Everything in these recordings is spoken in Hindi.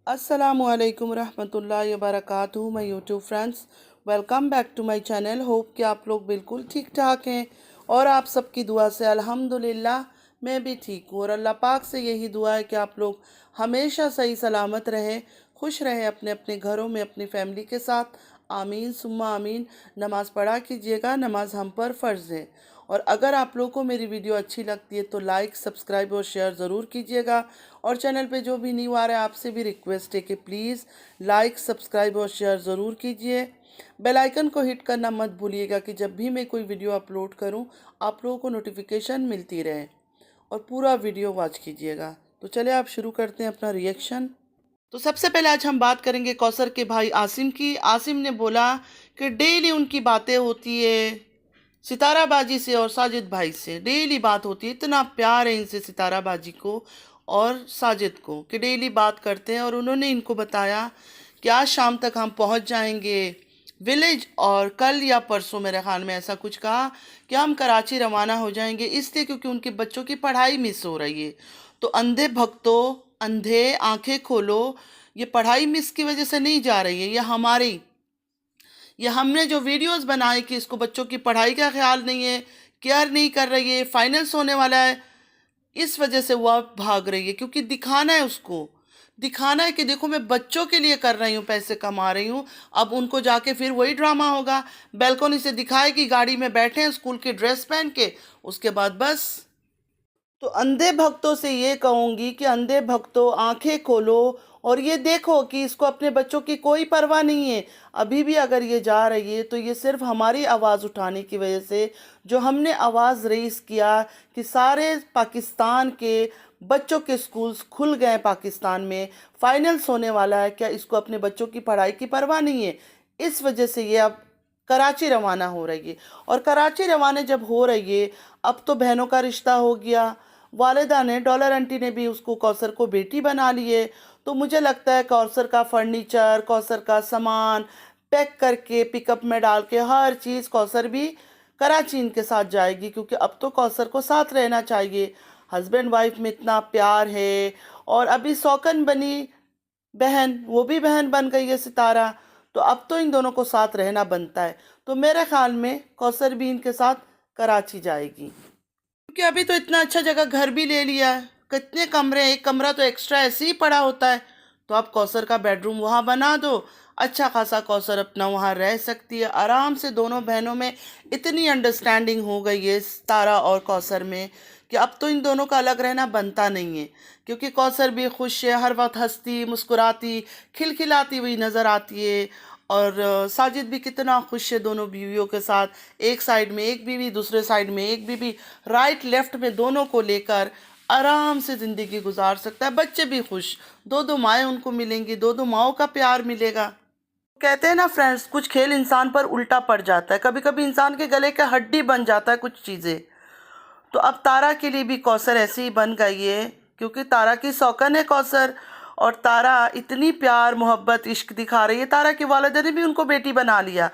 अस्सलामुअलैकुम रहमतुल्लाहि व बरकातुहू। My YouTube friends, welcome back to my channel. Hope कि आप लोग बिल्कुल ठीक ठाक हैं और आप सबकी दुआ से अल्हम्दुलिल्लाह मैं भी ठीक हूँ। और अल्लाह पाक से यही दुआ है कि आप लोग हमेशा सही सलामत रहें, खुश रहें अपने अपने घरों में अपनी फैमिली के साथ। आमीन सुम्मा आमीन। नमाज़ पढ़ा कीजिएगा, नमाज हम पर फ़र्ज़ है। और अगर आप लोगों को मेरी वीडियो अच्छी लगती है तो लाइक, सब्सक्राइब और शेयर ज़रूर कीजिएगा। और चैनल पे जो भी न्यू आ रहा है आपसे भी रिक्वेस्ट है कि प्लीज़ लाइक, सब्सक्राइब और शेयर ज़रूर कीजिए। बेल आइकन को हिट करना मत भूलिएगा कि जब भी मैं कोई वीडियो अपलोड करूं आप लोगों को नोटिफिकेशन मिलती रहे। और पूरा वीडियो वॉच कीजिएगा। तो चलिए आप शुरू करते हैं अपना रिएक्शन। तो सबसे पहले आज हम बात करेंगे कौसर के भाई आसिम की। आसिम ने बोला कि डेली उनकी बातें होती है सितारा बाजी से और साजिद भाई से। डेली बात होती है, इतना प्यार है इनसे सितारा बाजी को और साजिद को कि डेली बात करते हैं। और उन्होंने इनको बताया कि आज शाम तक हम पहुंच जाएंगे विलेज, और कल या परसों मेरे ख्याल में ऐसा कुछ कहा कि हम कराची रवाना हो जाएंगे, इसलिए क्योंकि उनके बच्चों की पढ़ाई मिस हो रही है। तो अंधे भक्तों, अंधे आंखें खोलो, ये पढ़ाई मिस की वजह से नहीं जा रही है, ये हमने जो वीडियोस बनाए कि इसको बच्चों की पढ़ाई का ख्याल नहीं है, केयर नहीं कर रही है, फाइनल्स होने वाला है, इस वजह से वो अब भाग रही है। क्योंकि दिखाना है उसको, दिखाना है कि देखो मैं बच्चों के लिए कर रही हूँ, पैसे कमा रही हूँ। अब उनको जाके फिर वही ड्रामा होगा, बैल्कनी से दिखाएगी गाड़ी में बैठे हैं स्कूल की ड्रेस पहन के, उसके बाद बस। तो अंधे भक्तों से ये कहूंगी कि अंधे भक्तों आंखें खोलो और ये देखो कि इसको अपने बच्चों की कोई परवाह नहीं है। अभी भी अगर ये जा रही है तो ये सिर्फ हमारी आवाज़ उठाने की वजह से, जो हमने आवाज़ रेस किया कि सारे पाकिस्तान के बच्चों के स्कूल्स खुल गए, पाकिस्तान में फाइनल्स होने वाला है, क्या इसको अपने बच्चों की पढ़ाई की परवाह नहीं है? इस वजह से ये अब कराची रवाना हो रही है। और कराची रवाना जब हो रही है, अब तो बहनों का रिश्ता हो गया, वालिदा ने, डॉलर आंटी ने भी उसको कौसर को बेटी बना लिए। तो मुझे लगता है कौसर का फर्नीचर, कौसर का सामान पैक करके पिकअप में डाल के हर चीज़ कौसर भी कराची इनके साथ जाएगी, क्योंकि अब तो कौसर को साथ रहना चाहिए। हस्बैंड वाइफ में इतना प्यार है। और अभी सौकन बनी बहन, वो भी बहन बन गई है सितारा। तो अब तो इन दोनों को साथ रहना बनता है। तो मेरे ख्याल में कौसर भी इनके साथ कराची जाएगी, क्योंकि अभी तो इतना अच्छा जगह घर भी ले लिया है। कितने कमरे हैं, एक कमरा तो एक्स्ट्रा ऐसे ही पड़ा होता है। तो आप कौसर का बेडरूम वहाँ बना दो, अच्छा खासा कौसर अपना वहाँ रह सकती है आराम से। दोनों बहनों में इतनी अंडरस्टैंडिंग हो गई है तारा और कौसर में कि अब तो इन दोनों का अलग रहना बनता नहीं है। क्योंकि कौसर भी खुश है, हर वक्त हंसती मुस्कुराती खिलखिलाती हुई नज़र आती है। और साजिद भी कितना खुश है दोनों बीवियों के साथ, एक साइड में एक बीवी, दूसरे साइड में एक बीवी, राइट लेफ्ट में दोनों को लेकर आराम से ज़िंदगी गुजार सकता है। बच्चे भी खुश, दो दो माएँ उनको मिलेंगी, दो दो माओं का प्यार मिलेगा। कहते हैं ना फ्रेंड्स, कुछ खेल इंसान पर उल्टा पड़ जाता है, कभी कभी इंसान के गले का हड्डी बन जाता है कुछ चीज़ें। तो अब तारा के लिए भी कौसर ऐसे ही बन गई है, क्योंकि तारा की सौकन है कौसर। और तारा इतनी प्यार मोहब्बत इश्क दिखा रही है। तारा की वालिदा ने भी उनको बेटी बना लिया।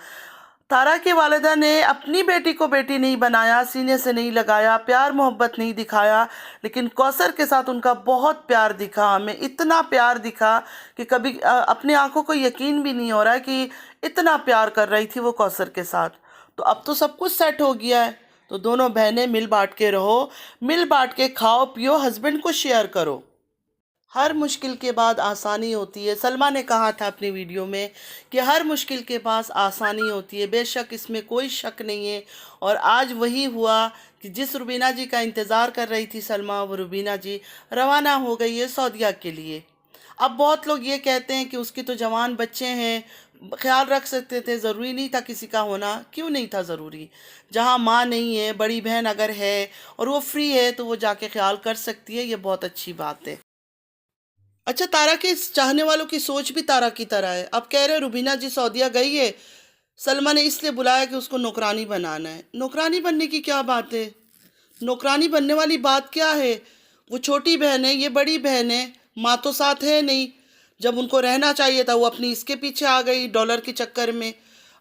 तारा की वालिदा ने अपनी बेटी को बेटी नहीं बनाया, सीने से नहीं लगाया, प्यार मोहब्बत नहीं दिखाया, लेकिन कौसर के साथ उनका बहुत प्यार दिखा। हमें इतना प्यार दिखा कि कभी अपनी आंखों को यकीन भी नहीं हो रहा है कि इतना प्यार कर रही थी वो कौसर के साथ। तो अब तो सब कुछ सेट हो गया है। तो दोनों बहनें मिल बांट के रहो, मिल बांट के खाओ पियो, हस्बैंड को शेयर करो। हर मुश्किल के बाद आसानी होती है। सलमा ने कहा था अपनी वीडियो में कि हर मुश्किल के पास आसानी होती है, बेशक इसमें कोई शक नहीं है। और आज वही हुआ कि जिस रुबीना जी का इंतज़ार कर रही थी सलमा, वो रुबीना जी रवाना हो गई है सऊदीया के लिए। अब बहुत लोग ये कहते हैं कि उसकी तो जवान बच्चे हैं, ख्याल रख सकते थे, ज़रूरी नहीं था किसी का होना। क्यों नहीं था ज़रूरी? जहाँ माँ नहीं है, बड़ी बहन अगर है और वो फ्री है तो वो जाके ख्याल कर सकती है, ये बहुत अच्छी बात है। अच्छा, तारा के चाहने वालों की सोच भी तारा की तरह है। अब कह रहे रुबीना जी सऊदीया गई है, सलमा ने इसलिए बुलाया कि उसको नौकरानी बनाना है। नौकरानी बनने की क्या बात है? नौकरानी बनने वाली बात क्या है? वो छोटी बहन है, ये बड़ी बहन है, माँ तो साथ है नहीं। जब उनको रहना चाहिए था वो अपनी इसके पीछे आ गई डॉलर के चक्कर में।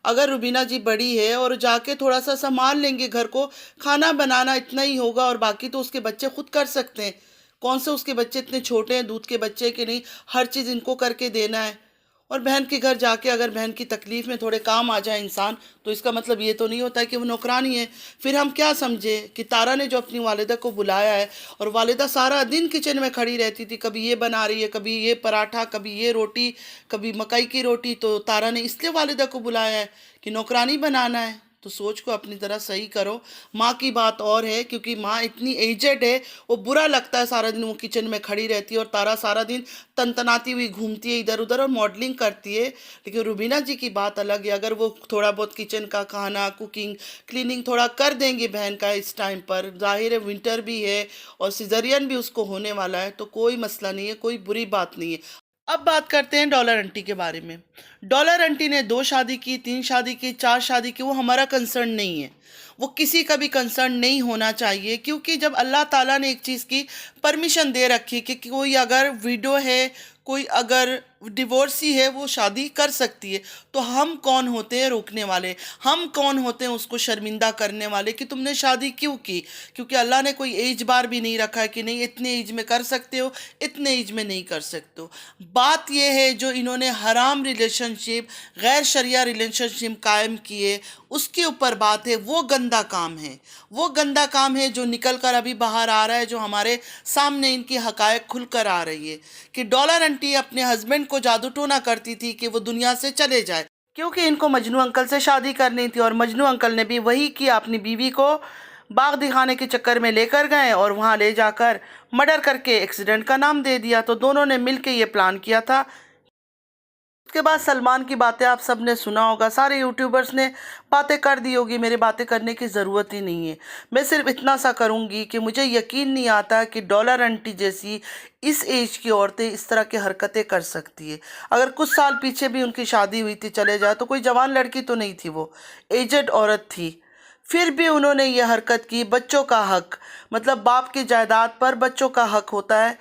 अगर रुबीना जी बड़ी है और जाके थोड़ा सा संभाल लेंगे घर को, खाना बनाना इतना ही होगा और बाकी तो उसके बच्चे खुद कर सकते हैं। कौन से उसके बच्चे इतने छोटे हैं दूध के बच्चे कि नहीं हर चीज़ इनको करके देना है। और बहन के घर जाके अगर बहन की तकलीफ में थोड़े काम आ जाए इंसान, तो इसका मतलब ये तो नहीं होता है कि वो नौकरानी है। फिर हम क्या समझे कि तारा ने जो अपनी वालिदा को बुलाया है, और वालिदा सारा दिन किचन में खड़ी रहती थी, कभी ये बना रही है, कभी ये पराठा, कभी ये रोटी, कभी मकई की रोटी, तो तारा ने इसलिए वालिदा को बुलाया है कि नौकरानी बनाना है। तो सोच को अपनी तरह सही करो। माँ की बात और है, क्योंकि माँ इतनी एजेड है, वो बुरा लगता है सारा दिन वो किचन में खड़ी रहती है, और तारा सारा दिन तनतनाती हुई घूमती है इधर उधर और मॉडलिंग करती है। लेकिन रुबीना जी की बात अलग है, अगर वो थोड़ा बहुत किचन का खाना, कुकिंग, क्लीनिंग थोड़ा कर देंगी बहन का इस टाइम पर, जाहिर है विंटर भी है और सिजरियन भी उसको होने वाला है, तो कोई मसला नहीं है, कोई बुरी बात नहीं है। अब बात करते हैं डॉलर आंटी के बारे में। डॉलर आंटी ने 2 शादी की, 3 शादी की, 4 शादी की, वो हमारा कंसर्न नहीं है। वो किसी का भी कंसर्न नहीं होना चाहिए, क्योंकि जब अल्लाह ताला ने एक चीज़ की परमिशन दे रखी कि कोई अगर विडो है, कोई अगर डिवोर्सी है, वो शादी कर सकती है, तो हम कौन होते हैं रोकने वाले, हम कौन होते हैं उसको शर्मिंदा करने वाले कि तुमने शादी क्यों की। क्योंकि अल्लाह ने कोई एज बार भी नहीं रखा है कि नहीं इतने एज में कर सकते हो, इतने एज में नहीं कर सकते हो। बात यह है जो इन्होंने हराम रिलेशनशिप, गैर शरिया रिलेशनशिप कायम किए, उसके ऊपर बात है। वो गंदा काम है, वो गंदा काम है जो निकल कर अभी बाहर आ रहा है, जो हमारे सामने इनकी हकायक खुल कर आ रही है कि डॉलर आंटी अपने हस्बैंड को जादू टोना करती थी कि वो दुनिया से चले जाए, क्योंकि इनको मजनू अंकल से शादी करनी थी, और मजनू अंकल ने भी वही किया, अपनी बीवी को बाग दिखाने के चक्कर में लेकर गए और वहाँ ले जाकर मर्डर करके एक्सीडेंट का नाम दे दिया। तो दोनों ने मिलकर ये प्लान किया था। उसके बाद सलमान की बातें आप सब ने सुना होगा, सारे यूट्यूबर्स ने बातें कर दी होगी, मेरे बातें करने की ज़रूरत ही नहीं है। मैं सिर्फ इतना सा करूँगी कि मुझे यकीन नहीं आता कि डॉलर आंटी जैसी इस एज की औरतें इस तरह की हरकतें कर सकती है। अगर कुछ साल पीछे भी उनकी शादी हुई थी चले जाए, तो कोई जवान लड़की तो नहीं थी, वो एजेड औरत थी, फिर भी उन्होंने ये हरकत की। बच्चों का हक, मतलब बाप की जायदाद पर बच्चों का हक होता है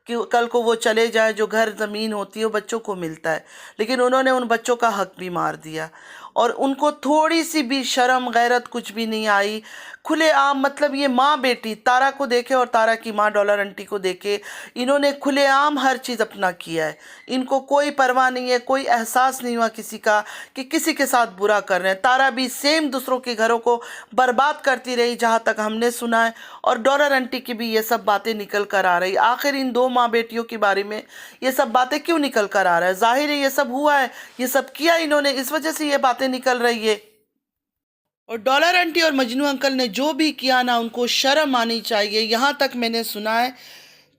कि कल को वो चले जाए, जो घर ज़मीन होती है वो बच्चों को मिलता है, लेकिन उन्होंने उन बच्चों का हक भी मार दिया। और उनको थोड़ी सी भी शर्म गैरत कुछ भी नहीं आई। खुलेआम, मतलब ये माँ बेटी तारा को देखे और तारा की माँ डॉलर आंटी को देखे, इन्होंने खुलेआम हर चीज़ अपना किया है। इनको कोई परवाह नहीं है, कोई एहसास नहीं हुआ किसी का कि किसी के साथ बुरा कर रहे हैं। तारा भी सेम दूसरों के घरों को बर्बाद करती रही जहाँ तक हमने सुना है, और डॉलर आंटी की भी ये सब बातें निकल कर आ रही। आखिर इन दो माँ बेटियों के बारे में ये सब बातें क्यों निकल कर आ रहा है? जाहिर है ये सब हुआ है, ये सब किया इन्होंने, इस वजह से ये बातें निकल रही है। और डॉलर आंटी और मजनू अंकल ने जो भी किया ना, उनको शर्म आनी चाहिए। यहाँ तक मैंने सुना है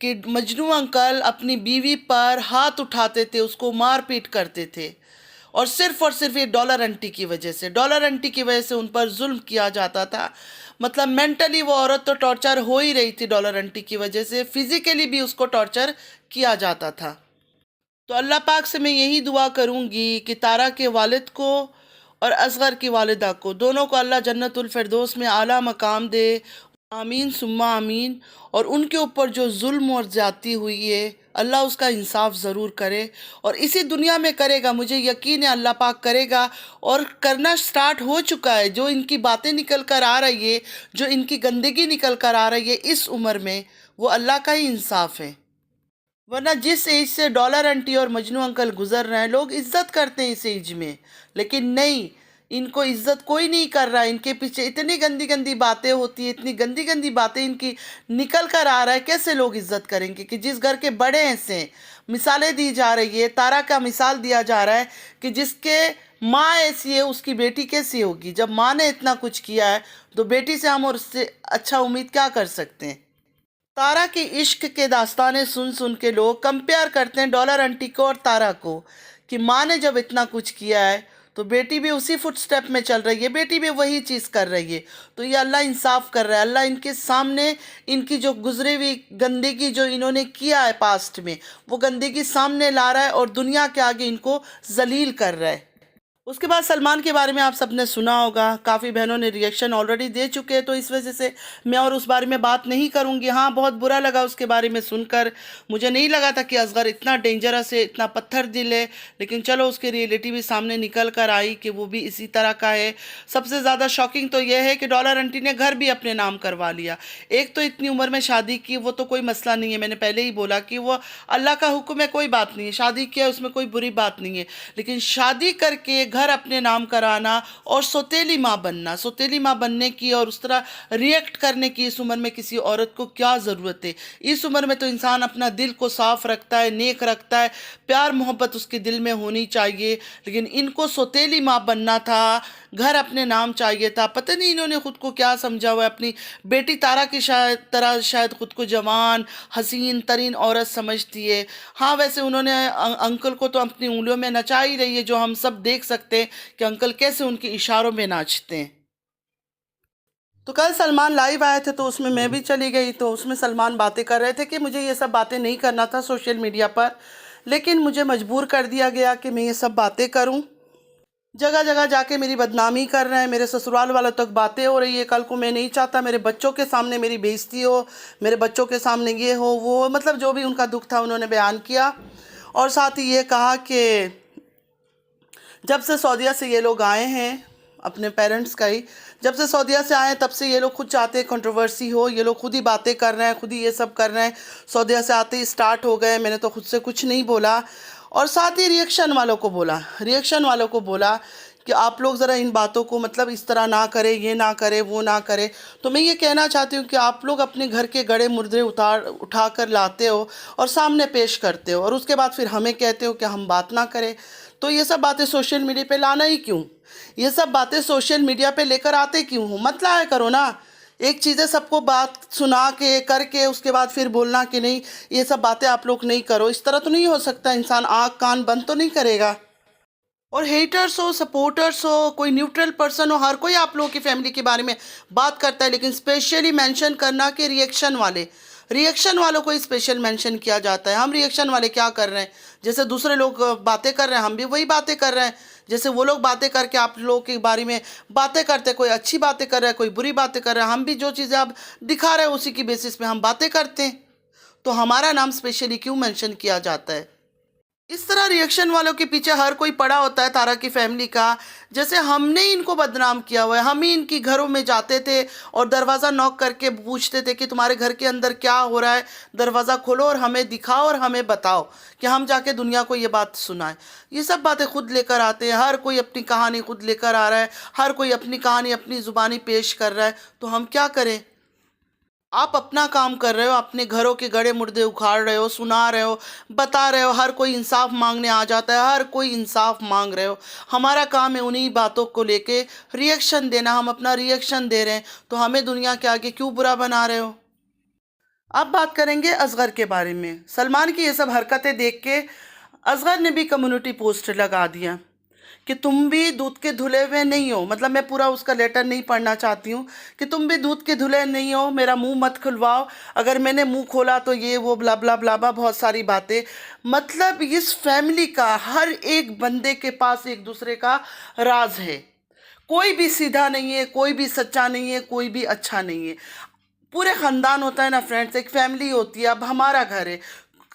कि मजनू अंकल अपनी बीवी पर हाथ उठाते थे, उसको मार पीट करते थे, और सिर्फ ये डॉलर आंटी की वजह से, डॉलर आंटी की वजह से उन पर जुल्म किया जाता था। मतलब मेंटली वो औरत तो टॉर्चर हो ही रही थी डॉलर आंटी की वजह से, फिजिकली भी उसको टॉर्चर किया जाता था। तो अल्लाह पाक से मैं यही दुआ करूँगी कि तारा के वालिद को और असगर की वालिदा को, दोनों को अल्लाह जन्नतुल फिरदौस में आला मकाम दे। आमीन सुम्मा आमीन। और उनके ऊपर जो जुल्म और ज़्यादती हुई है, अल्लाह उसका इंसाफ ज़रूर करे, और इसी दुनिया में करेगा, मुझे यकीन है अल्लाह पाक करेगा, और करना स्टार्ट हो चुका है। जो इनकी बातें निकल कर आ रही है, जो इनकी गंदगी निकल कर आ रही है इस उम्र में, वो अल्लाह का ही इंसाफ है। वरना जिस एज से डॉलर आंटी और मजनू अंकल गुजर रहे हैं, लोग इज्जत करते हैं इस एज में, लेकिन नहीं, इनको इज्जत कोई नहीं कर रहा है। इनके पीछे इतनी गंदी गंदी बातें होती है, इतनी गंदी गंदी बातें इनकी निकल कर आ रहा है, कैसे लोग इज्जत करेंगे? कि जिस घर के बड़े ऐसे मिसालें दी जा रही है, तारा का मिसाल दिया जा रहा है कि जिसके माँ ऐसी है उसकी बेटी कैसी होगी। जब माँ ने इतना कुछ किया है, तो बेटी से हम और उससे अच्छा उम्मीद क्या कर सकते हैं? तारा के इश्क के दास्तानें सुन सुन के लोग कंपेयर करते हैं डॉलर आंटी को और तारा को, कि माँ ने जब इतना कुछ किया है तो बेटी भी उसी फुटस्टेप में चल रही है, बेटी भी वही चीज़ कर रही है। तो ये अल्लाह इंसाफ कर रहा है। अल्लाह इनके सामने इनकी जो गुजरी हुई गंदगी जो इन्होंने किया है पास्ट में, वो गंदगी सामने ला रहा है और दुनिया के आगे इनको जलील कर रहा है। उसके बाद सलमान के बारे में आप सबने सुना होगा, काफ़ी बहनों ने रिएक्शन ऑलरेडी दे चुके हैं, तो इस वजह से मैं और उस बारे में बात नहीं करूंगी। हाँ, बहुत बुरा लगा उसके बारे में सुनकर। मुझे नहीं लगा था कि असगर इतना डेंजरस है, इतना पत्थर दिल है, लेकिन चलो उसकी रियलिटी भी सामने निकल कर आई कि वो भी इसी तरह का है। सबसे ज़्यादा शॉकिंग तो यह है कि डॉलर आंटी ने घर भी अपने नाम करवा लिया। एक तो इतनी उम्र में शादी की, वो तो कोई मसला नहीं है, मैंने पहले ही बोला कि वो अल्लाह का हुक्म है, कोई बात नहीं है, शादी किया उसमें कोई बुरी बात नहीं है। लेकिन शादी करके घर अपने नाम कराना और सौतेली माँ बनना, सौतेली माँ बनने की और उस तरह रिएक्ट करने की इस उम्र में किसी औरत को क्या ज़रूरत है। इस उम्र में तो इंसान अपना दिल को साफ रखता है, नेक रखता है, प्यार मोहब्बत उसके दिल में होनी चाहिए। लेकिन इनको सौतेली माँ बनना था, घर अपने नाम चाहिए था। पता नहीं इन्होंने खुद को क्या समझा हुआ है। अपनी बेटी तारा की शायद खुद को जवान हसीन तरीन औरत समझती है। हाँ, वैसे उन्होंने अंकल को तो अपनी उंगलियों में नचा ही रही है, जो हम सब देख सकते हैं कि अंकल कैसे उनके इशारों में नाचते हैं। तो कल सलमान लाइव आए थे, तो उसमें मैं भी चली गई। तो उसमें सलमान बातें कर रहे थे कि मुझे ये सब बातें नहीं करना था सोशल मीडिया पर, लेकिन मुझे मजबूर कर दिया गया कि मैं ये सब बातें करूं। जगह जगह जाके मेरी बदनामी कर रहे हैं, मेरे ससुराल वालों तक बातें हो रही है। कल को मैं नहीं चाहता मेरे बच्चों के सामने मेरी बेइज्जती हो, मेरे बच्चों के सामने ये हो वो हो। मतलब जो भी उनका दुख था उन्होंने बयान किया। और साथ ही ये कहा कि जब से सऊदीया से ये लोग आए हैं, अपने पेरेंट्स का ही, जब से सऊदीया से आए हैं तब से ये लोग खुद चाहते हैं कंट्रोवर्सी हो। ये लोग खुद ही बातें कर रहे हैं, खुद ही ये सब कर रहे हैं। सऊदीया से आते ही स्टार्ट हो गए, मैंने तो खुद से कुछ नहीं बोला। और साथ ही रिएक्शन वालों को बोला, रिएक्शन वालों को बोला कि आप लोग ज़रा इन बातों को मतलब इस तरह ना करें, ये ना करें, वो ना करें। तो मैं ये कहना चाहती हूँ कि आप लोग अपने घर के गड़े मुर्दे उठा कर लाते हो और सामने पेश करते हो, और उसके बाद फिर हमें कहते हो कि हम बात ना करें। तो ये सब बातें सोशल मीडिया पे लाना ही क्यों? ये सब बातें सोशल मीडिया पे लेकर आते क्यों हो? मत लाया करो ना। एक चीज़ है सबको बात सुना के करके उसके बाद फिर बोलना कि नहीं ये सब बातें आप लोग नहीं करो। इस तरह तो नहीं हो सकता, इंसान आँख कान बंद तो नहीं करेगा। और हेटर्स हो, सपोर्टर्स हो, कोई न्यूट्रल पर्सन हो, हर कोई आप लोगों की फैमिली के बारे में बात करता है, लेकिन स्पेशली मेंशन करना कि रिएक्शन वाले, रिएक्शन वालों को ही स्पेशल मेंशन किया जाता है। हम रिएक्शन वाले क्या कर रहे हैं? जैसे दूसरे लोग बातें कर रहे हैं, हम भी वही बातें कर रहे हैं। जैसे वो लोग बातें करके आप लोगों के बारे में बातें करते हैं, कोई अच्छी बातें कर रहा है, कोई बुरी बातें कर रहा है, हम भी जो चीज़ें आप दिखा रहे हैं उसी की बेसिस पे हम बातें करते हैं। तो हमारा नाम स्पेशली क्यों मेंशन किया जाता है? इस तरह रिएक्शन वालों के पीछे हर कोई पड़ा होता है तारा की फैमिली का। जैसे हमने इनको बदनाम किया हुआ है, हम ही इनकी घरों में जाते थे और दरवाज़ा नॉक करके पूछते थे कि तुम्हारे घर के अंदर क्या हो रहा है, दरवाज़ा खोलो और हमें दिखाओ और हमें बताओ कि हम जाके दुनिया को ये बात सुनाएं। ये सब बातें खुद लेकर आते हैं, हर कोई अपनी कहानी खुद लेकर आ रहा है, हर कोई अपनी कहानी अपनी ज़ुबानी पेश कर रहा है। तो हम क्या करें? आप अपना काम कर रहे हो, अपने घरों के गड़े मुर्दे उखाड़ रहे हो, सुना रहे हो, बता रहे हो, हर कोई इंसाफ मांगने आ जाता है, हर कोई इंसाफ मांग रहे हो। हमारा काम है उन्हीं बातों को लेके रिएक्शन देना। हम अपना रिएक्शन दे रहे हैं, तो हमें दुनिया के आगे क्यों बुरा बना रहे हो? अब बात करेंगे असगर के बारे में। सलमान की ये सब हरकतें देख के असगर ने भी कम्युनिटी पोस्ट लगा दिया कि तुम भी दूध के धुले हुए नहीं हो। मतलब मैं पूरा उसका लेटर नहीं पढ़ना चाहती हूँ कि तुम भी दूध के धुले नहीं हो, मेरा मुंह मत खुलवाओ, अगर मैंने मुंह खोला तो ये वो ब्ला ब्ला ब्ला ब्ला, बहुत सारी बातें। मतलब इस फैमिली का हर एक बंदे के पास एक दूसरे का राज है। कोई भी सीधा नहीं है, कोई भी सच्चा नहीं है, कोई भी अच्छा नहीं है। पूरे ख़ानदान होता है ना फ्रेंड्स, एक फैमिली होती है। अब हमारा घर है,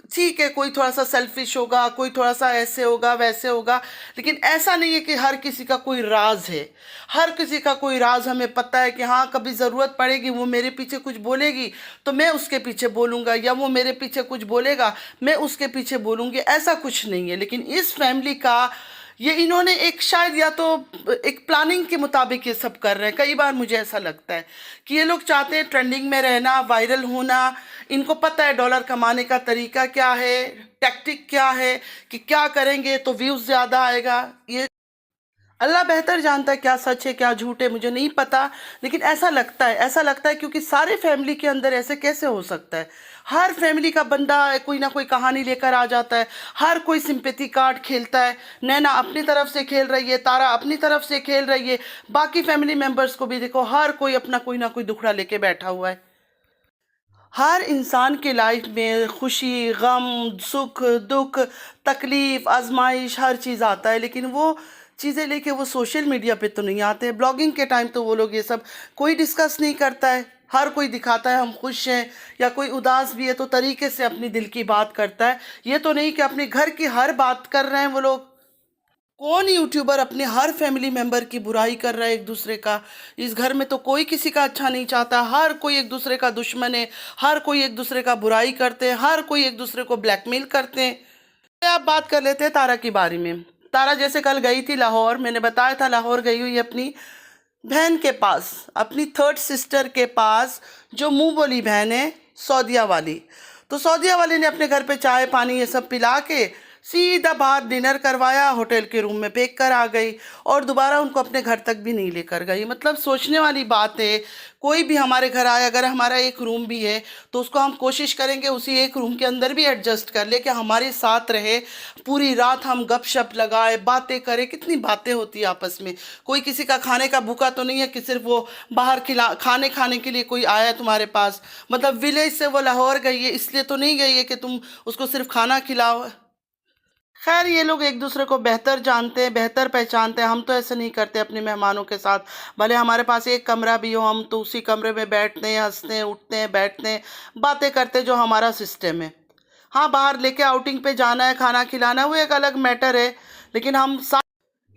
ठीक है, कोई थोड़ा सा सेल्फिश होगा, कोई थोड़ा सा ऐसे होगा वैसे होगा, लेकिन ऐसा नहीं है कि हर किसी का कोई राज है। हर किसी का कोई राज हमें पता है कि हाँ कभी ज़रूरत पड़ेगी, वो मेरे पीछे कुछ बोलेगी तो मैं उसके पीछे बोलूँगा, या वो मेरे पीछे कुछ बोलेगा मैं उसके पीछे बोलूँगी। ऐसा कुछ नहीं है। लेकिन इस फैमिली का ये इन्होंने एक शायद या तो एक प्लानिंग के मुताबिक ये सब कर रहे हैं। कई बार मुझे ऐसा लगता है कि ये लोग चाहते हैं ट्रेंडिंग में रहना, वायरल होना। इनको पता है डॉलर कमाने का तरीका क्या है, टैक्टिक क्या है, कि क्या करेंगे तो व्यूज़ ज़्यादा आएगा। ये अल्लाह बेहतर जानता है क्या सच है क्या झूठ है, मुझे नहीं पता। लेकिन ऐसा लगता है, ऐसा लगता है, क्योंकि सारे फैमिली के अंदर ऐसे कैसे हो सकता है? हर फैमिली का बंदा कोई ना कोई कहानी लेकर आ जाता है, हर कोई सिंपैथी कार्ड खेलता है। नैना अपनी तरफ से खेल रही है, तारा अपनी तरफ से खेल रही है, बाकी फैमिली मेम्बर्स को भी देखो, हर कोई अपना कोई ना कोई दुखड़ा लेके बैठा हुआ है। हर इंसान के लाइफ में खुशी, गम, सुख, दुख, तकलीफ़, आजमाइश, हर चीज़ आता है, लेकिन वो चीज़ें लेके वो सोशल मीडिया पे तो नहीं आते। ब्लॉगिंग के टाइम तो वो लोग ये सब कोई डिस्कस नहीं करता है। हर कोई दिखाता है हम खुश हैं, या कोई उदास भी है तो तरीके से अपनी दिल की बात करता है। ये तो नहीं कि अपने घर की हर बात कर रहे हैं वो लोग। कौन यूट्यूबर अपने हर फैमिली मेंबर की बुराई कर रहा है एक दूसरे का। इस घर में तो कोई किसी का अच्छा नहीं चाहता, हर कोई एक दूसरे का दुश्मन है, हर कोई एक दूसरे का बुराई करते हैं, हर कोई एक दूसरे को ब्लैकमेल करते हैं। आप बात कर लेते हैं तारा की बारे में। तारा जैसे कल गई थी लाहौर, मैंने बताया था लाहौर गई हुई अपनी बहन के पास, अपनी थर्ड सिस्टर के पास, जो मुंह बोली बहन है सौदिया वाली। तो सौदिया वाली ने अपने घर पे चाय पानी ये सब पिला के सीधा बाहर डिनर करवाया, होटल के रूम में पैक कर आ गई और दोबारा उनको अपने घर तक भी नहीं लेकर गई। मतलब सोचने वाली बात है। कोई भी हमारे घर आए, अगर हमारा एक रूम भी है तो उसको हम कोशिश करेंगे उसी एक रूम के अंदर भी एडजस्ट कर ले कि हमारे साथ रहे, पूरी रात हम गपशप लगाए, बातें करें। कितनी बातें होती है आपस में। कोई किसी का खाने का भूखा तो नहीं है कि सिर्फ वो बाहर खाने के लिए कोई आया है तुम्हारे पास। मतलब विलेज से वो लाहौर गई है, इसलिए तो नहीं गई है कि तुम उसको सिर्फ खाना खिलाओ। खैर ये लोग एक दूसरे को बेहतर जानते हैं, बेहतर पहचानते हैं। हम तो ऐसे नहीं करते अपने मेहमानों के साथ। भले हमारे पास एक कमरा भी हो, हम तो उसी कमरे में बैठते हैं, हंसते हैं, उठते हैं, बैठते हैं, बातें करते हैं, जो हमारा सिस्टम है। हाँ, बाहर लेके आउटिंग पे जाना है, खाना खिलाना है, वो एक अलग मैटर है। लेकिन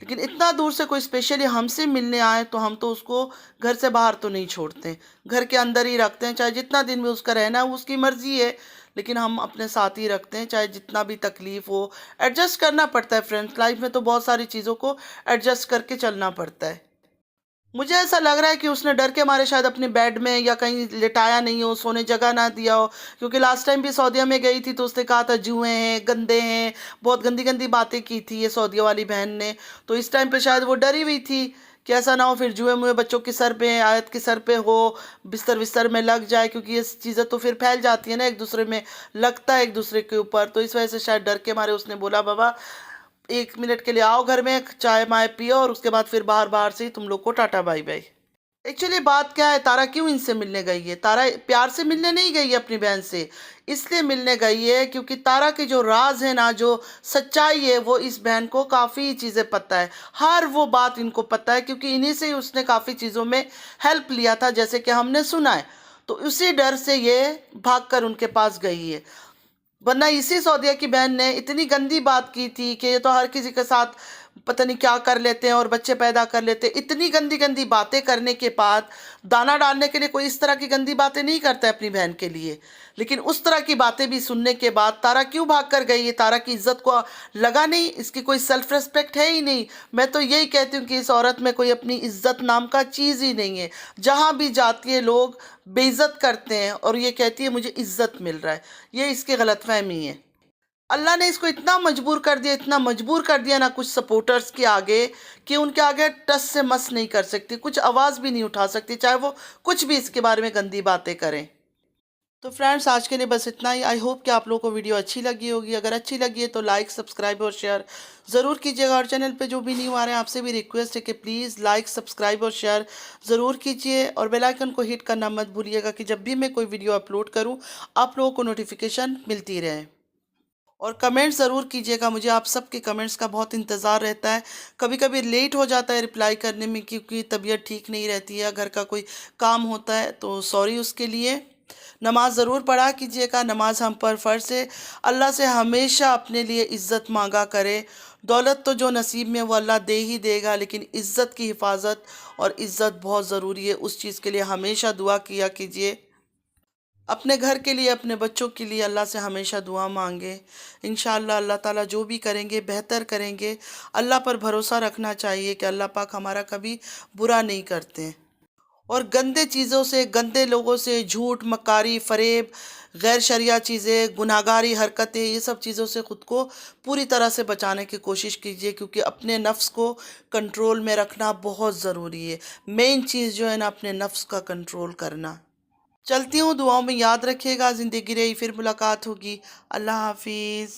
लेकिन इतना दूर से कोई स्पेशली हमसे मिलने आए तो हम तो उसको घर से बाहर तो नहीं छोड़ते, घर के अंदर ही रखते हैं। चाहे जितना दिन में उसका रहना है वो उसकी मर्जी है, लेकिन हम अपने साथ ही रखते हैं। चाहे जितना भी तकलीफ़ हो, एडजस्ट करना पड़ता है। फ्रेंड्स, लाइफ में तो बहुत सारी चीज़ों को एडजस्ट करके चलना पड़ता है। मुझे ऐसा लग रहा है कि उसने डर के मारे शायद अपने बेड में या कहीं लिटाया नहीं हो, सोने जगह ना दिया हो। क्योंकि लास्ट टाइम भी सऊदीया में गई थी तो उसने कहा था जुए हैं, गंदे हैं, बहुत गंदी गंदी बातें की थी ये सऊदीया वाली बहन ने। तो इस टाइम पे शायद वो डरी हुई थी कि ऐसा ना हो फिर जुए मुए बच्चों के सर पे, आयत के सर पे हो, बिस्तर विस्तर में लग जाए। क्योंकि ये चीज़ें तो फिर फैल जाती है ना, एक दूसरे में लगता है एक दूसरे के ऊपर। तो इस वजह से शायद डर के मारे उसने बोला बाबा 1 मिनट के लिए आओ घर में, चाय माय पियो और उसके बाद फिर बाहर बाहर से ही तुम लोग को टाटा बाय बाय। एक्चुअली बात क्या है, तारा क्यों इनसे मिलने गई है? तारा प्यार से मिलने नहीं गई है अपनी बहन से, इसलिए मिलने गई है क्योंकि तारा के जो राज है ना, जो सच्चाई है, वो इस बहन को काफ़ी चीज़ें पता है। हर वो बात इनको पता है क्योंकि इन्हीं से ही उसने काफ़ी चीज़ों में हेल्प लिया था, जैसे कि हमने सुना है। तो उसी डर से ये भागकर उनके पास गई है। वरना इसी सौदिया की बहन ने इतनी गंदी बात की थी कि ये तो हर किसी के साथ पता नहीं क्या कर लेते हैं और बच्चे पैदा कर लेते हैं। इतनी गंदी गंदी बातें करने के बाद दाना डालने के लिए कोई इस तरह की गंदी बातें नहीं करता है अपनी बहन के लिए। लेकिन उस तरह की बातें भी सुनने के बाद तारा क्यों भाग कर गई है? तारा की इज्जत को लगा नहीं, इसकी कोई सेल्फ रिस्पेक्ट है ही नहीं। मैं तो यही कहती हूँ कि इस औरत में कोई अपनी इज्जत नाम का चीज़ ही नहीं है। जहाँ भी जाती है लोग बेइज्जत करते हैं और ये कहती है मुझे इज्जत मिल रहा है। ये इसकी गलतफहमी है। अल्लाह ने इसको इतना मजबूर कर दिया, इतना मजबूर कर दिया ना कुछ सपोर्टर्स के आगे, कि उनके आगे टस से मस नहीं कर सकती, कुछ आवाज़ भी नहीं उठा सकती, चाहे वो कुछ भी इसके बारे में गंदी बातें करें। तो फ्रेंड्स, आज के लिए बस इतना ही। आई होप कि आप लोगों को वीडियो अच्छी लगी होगी। अगर अच्छी लगी है तो लाइक, सब्सक्राइब और शेयर ज़रूर कीजिएगा। और चैनल पे जो भी न्यू आ रहे हैं आपसे भी रिक्वेस्ट है कि प्लीज़ लाइक, सब्सक्राइब और शेयर ज़रूर कीजिए। और बेल आइकन को हिट करना मत भूलिएगा कि जब भी मैं कोई वीडियो अपलोड करूँ आप लोगों को नोटिफिकेशन मिलती रहे। और कमेंट ज़रूर कीजिएगा, मुझे आप सबके कमेंट्स का बहुत इंतज़ार रहता है। कभी कभी लेट हो जाता है रिप्लाई करने में क्योंकि तबीयत ठीक नहीं रहती है, घर का कोई काम होता है, तो सॉरी उसके लिए। नमाज ज़रूर पढ़ा कीजिएगा, नमाज हम पर फ़र्ज़ है। अल्लाह से हमेशा अपने लिए इज़्ज़त मांगा करें। दौलत तो जो नसीब में वो अल्लाह दे ही देगा, लेकिन इज़्ज़त की हिफाजत और इज़्ज़त बहुत ज़रूरी है। उस चीज़ के लिए हमेशा दुआ किया कीजिए। अपने घर के लिए, अपने बच्चों के लिए अल्लाह से हमेशा दुआ मांगे। इंशाअल्लाह अल्लाह ताला जो भी करेंगे बेहतर करेंगे। अल्लाह पर भरोसा रखना चाहिए कि अल्लाह पाक हमारा कभी बुरा नहीं करते हैं। और गंदे चीज़ों से, गंदे लोगों से, झूठ, मक्कारी, फ़रेब, गैर शरिया चीज़ें, गुनाहगारी हरकतें, ये सब चीज़ों से ख़ुद को पूरी तरह से बचाने की कोशिश कीजिए। क्योंकि अपने नफ्स को कंट्रोल में रखना बहुत ज़रूरी है। मेन चीज़ जो है ना, अपने नफ्स का कंट्रोल करना। चलती हूँ, दुआओं में याद रखिएगा। ज़िंदगी रही फिर मुलाकात होगी। अल्लाह हाफिज़।